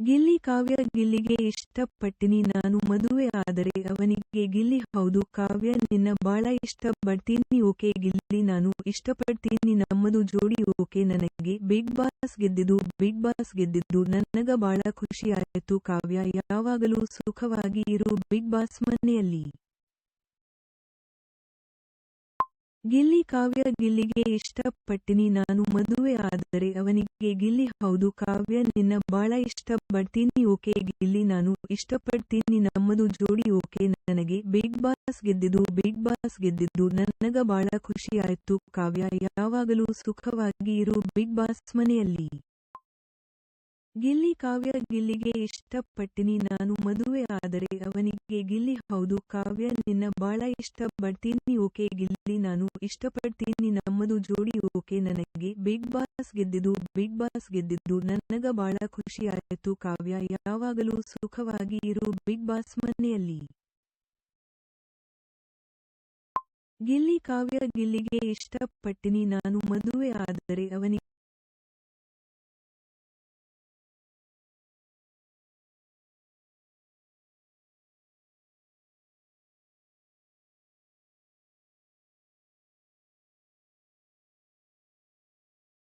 ಗಿಲ್ಲಿ ಕಾವ್ಯ ಗಿಲ್ಲಿಗೆ ಇಷ್ಟಪಟ್ಟಿನಿ ನಾನು ಮದುವೆ ಆದರೆ ಅವನಿಗೆ ಗಿಲ್ಲಿ ಹೌದು ಕಾವ್ಯ ನಿನ್ನ ಬಾಳ ಇಷ್ಟ ಪಡ್ತೀನಿ ಓಕೆ ಗಿಲ್ಲಿ ನಾನು ಇಷ್ಟಪಡ್ತೀನಿ ನಮ್ಮದು ಜೋಡಿ ಓಕೆ ನನಗೆ ಬಿಗ್ ಬಾಸ್ ಗೆದ್ದಿದ್ದು ನನಗ ಬಾಳ ಖುಷಿ ಆಯ್ತು ಕಾವ್ಯ ಯಾವಾಗಲೂ ಸುಖವಾಗಿ ಇರು ಬಿಗ್ ಬಾಸ್ ಮನೆಯಲ್ಲಿ. ಗಿಲ್ಲಿ ಕಾವ್ಯ ಗಿಲ್ಲಿಗೆ ಇಷ್ಟಪಟ್ಟಿನಿ ನಾನು ಮದುವೆ ಆದರೆ ಅವನಿಗೆ ಗಿಲ್ಲಿ ಹೌದು ಕಾವ್ಯ ನಿನ್ನ ಬಾಳ ಇಷ್ಟ ಪಡ್ತೀನಿ ಓಕೆ ಗಿಲ್ಲಿ ನಾನು ಇಷ್ಟಪಡ್ತೀನಿ ನಮ್ಮದು ಜೋಡಿ ಓಕೆ ನನಗೆ ಬಿಗ್ ಬಾಸ್ ಗೆದ್ದಿದ್ದು ನನಗ ಬಾಳ ಖುಷಿ ಆಯ್ತು ಕಾವ್ಯ ಯಾವಾಗಲೂ ಸುಖವಾಗಿ ಇರು ಬಿಗ್ ಬಾಸ್ ಮನೆಯಲ್ಲಿ. ಗಿಲ್ಲಿ ಕಾವ್ಯ ಗಿಲ್ಲಿಗೆ ಇಷ್ಟಪಟ್ಟಿನಿ ನಾನು ಮದುವೆ ಆದರೆ ಅವನಿಗೆ ಗಿಲ್ಲಿ ಹೌದು ಕಾವ್ಯ ನಿನ್ನ ಬಾಳ ಇಷ್ಟ ಪಡ್ತೀನಿ ಓಕೆ ಗಿಲ್ಲಿ ನಾನು ಇಷ್ಟಪಡ್ತೀನಿ ನಮ್ಮದು ಜೋಡಿ ಓಕೆ ನನಗೆ ಬಿಗ್ ಬಾಸ್ ಗೆದ್ದಿದ್ದು ನನಗ ಬಾಳ ಖುಷಿ ಆಯ್ತು ಕಾವ್ಯ ಯಾವಾಗಲೂ ಸುಖವಾಗಿ ಇರು ಬಿಗ್ ಬಾಸ್ ಮನೆಯಲ್ಲಿ. ಗಿಲ್ಲಿ ಕಾವ್ಯ ಗಿಲ್ಲಿಗೆ ಇಷ್ಟಪಟ್ಟಿನಿ ನಾನು ಮದುವೆ ಆದರೆ ಅವನಿಗೆ